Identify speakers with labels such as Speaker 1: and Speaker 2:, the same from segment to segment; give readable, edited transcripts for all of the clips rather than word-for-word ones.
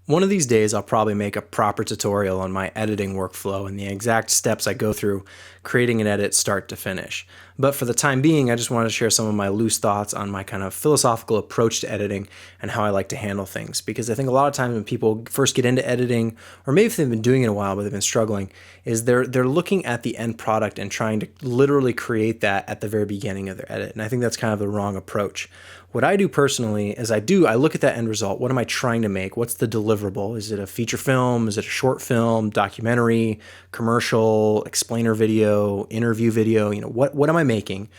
Speaker 1: One of these days, I'll probably make a proper tutorial on my editing workflow and the exact steps I go through creating an edit start to finish. But for the time being, I just wanted to share some of my loose thoughts on my kind of philosophical approach to editing and how I like to handle things. Because I think a lot of times when people first get into editing, or maybe if they've been doing it a while but they've been struggling, is they're looking at the end product and trying to literally create that at the very beginning of their edit. And I think that's kind of the wrong approach. What I do personally is I look at that end result. What am I trying to make? What's the deliverable? Is it a feature film? Is it a short film, documentary, commercial, explainer video, interview video? What am I making?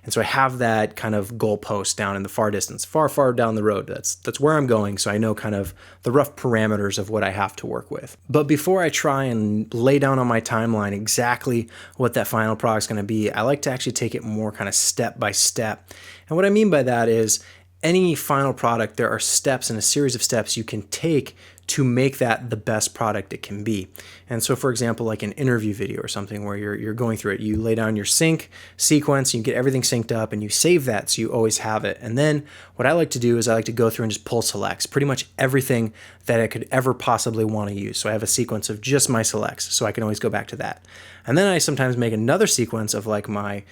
Speaker 1: And so I have that kind of goalpost down in the far distance, far down the road. That's where I'm going. So I know kind of the rough parameters of what I have to work with. But before I try and lay down on my timeline exactly what that final product's going to be, I like to actually take it more kind of step by step. And what I mean by that is any final product, there are steps and a series of steps you can take to make that the best product it can be. And so, for example, like an interview video or something where you're going through it, you lay down your sync sequence, you get everything synced up, and you save that so you always have it. And then what I like to do is I like to go through and just pull selects, pretty much everything that I could ever possibly want to use. So I have a sequence of just my selects, so I can always go back to that. And then I sometimes make another sequence of like my,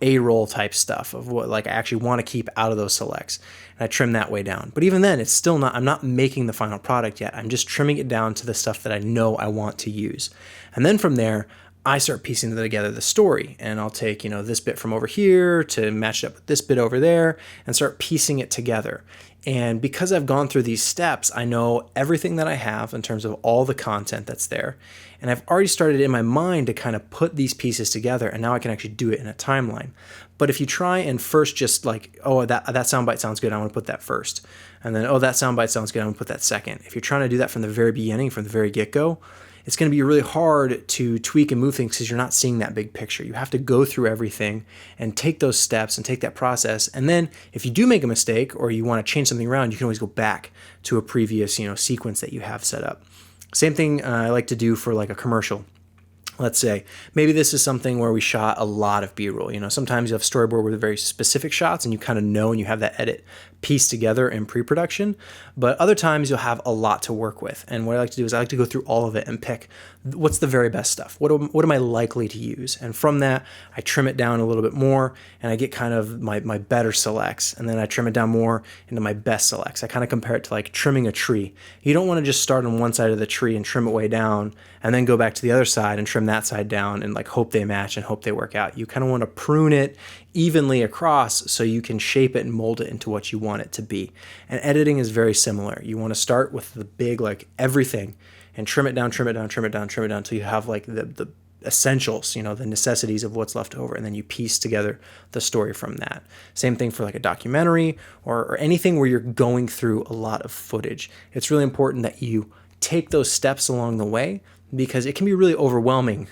Speaker 1: A-roll type stuff of what like I actually want to keep out of those selects. And I trim that way down. But even then, it's still not, I'm not making the final product yet. I'm just trimming it down to the stuff that I know I want to use. And then from there, I start piecing together the story, and I'll take, this bit from over here to match it up with this bit over there and start piecing it together. And because I've gone through these steps, I know everything that I have in terms of all the content that's there. And I've already started in my mind to kind of put these pieces together, and now I can actually do it in a timeline. But if you try and first just like, oh, that soundbite sounds good, I want to put that first. And then, oh, that soundbite sounds good, I want to put that second. If you're trying to do that from the very beginning, from the very get-go, it's going to be really hard to tweak and move things because you're not seeing that big picture. You have to go through everything and take those steps and take that process. And then if you do make a mistake or you want to change something around, you can always go back to a previous, sequence that you have set up. Same thing I like to do for like a commercial. Let's say maybe this is something where we shot a lot of B-roll. Sometimes you have storyboard with very specific shots and you kind of know and you have that edit pieced together in pre-production. But other times you'll have a lot to work with. And what I like to do is I like to go through all of it and pick what's the very best stuff. What am I likely to use? And from that, I trim it down a little bit more and I get kind of my better selects. And then I trim it down more into my best selects. I kind of compare it to like trimming a tree. You don't want to just start on one side of the tree and trim it way down and then go back to the other side and trim that side down and like hope they match and hope they work out. You kind of want to prune it evenly across so you can shape it and mold it into what you want it to be. And editing is very similar. You want to start with the big, like everything, and trim it down until you have like the essentials, the necessities of what's left over, and then you piece together the story from that. Same thing for like a documentary or anything where you're going through a lot of footage. It's really important that you take those steps along the way because it can be really overwhelming,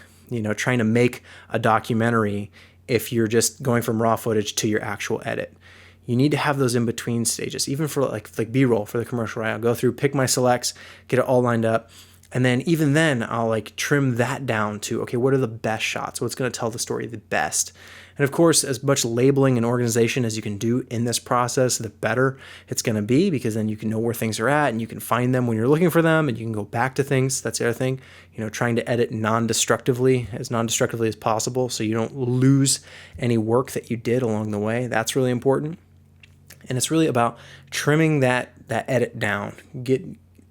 Speaker 1: trying to make a documentary if you're just going from raw footage to your actual edit. You need to have those in between stages, even for like B-roll for the commercial, right? I'll go through, pick my selects, get it all lined up. And then even then I'll like trim that down to, okay, what are the best shots? What's going to tell the story the best? And of course, as much labeling and organization as you can do in this process, the better it's going to be, because then you can know where things are at and you can find them when you're looking for them and you can go back to things. That's the other thing, trying to edit non-destructively as possible so you don't lose any work that you did along the way. That's really important. And it's really about trimming that edit down,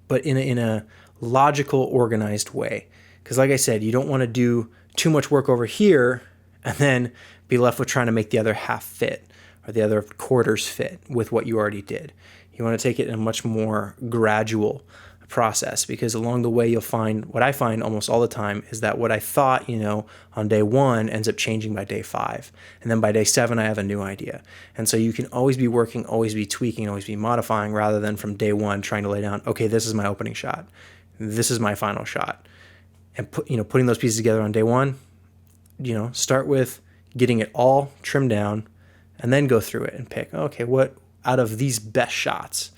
Speaker 1: but in a logical, organized way. Because like I said, you don't want to do too much work over here and then be left with trying to make the other half fit or the other quarters fit with what you already did. You want to take it in a much more gradual process, because along the way you'll find, what I find almost all the time is that what I thought, on day 1 ends up changing by day 5. And then by day 7, I have a new idea. And so you can always be working, always be tweaking, always be modifying, rather than from day 1 trying to lay down, okay, this is my opening shot. This is my final shot. And putting those pieces together on day 1, start with getting it all trimmed down and then go through it and pick, okay, what out of these best shots,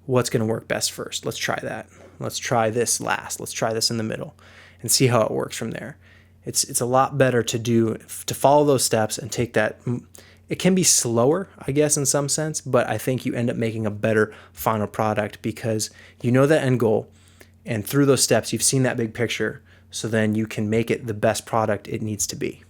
Speaker 1: what's going to work best first? Let's try that. Let's try this last. Let's try this in the middle and see how it works from there. It's a lot better to follow those steps and take that It can be slower, I guess, in some sense, but I think you end up making a better final product because you know the end goal, and through those steps, you've seen that big picture, so then you can make it the best product it needs to be.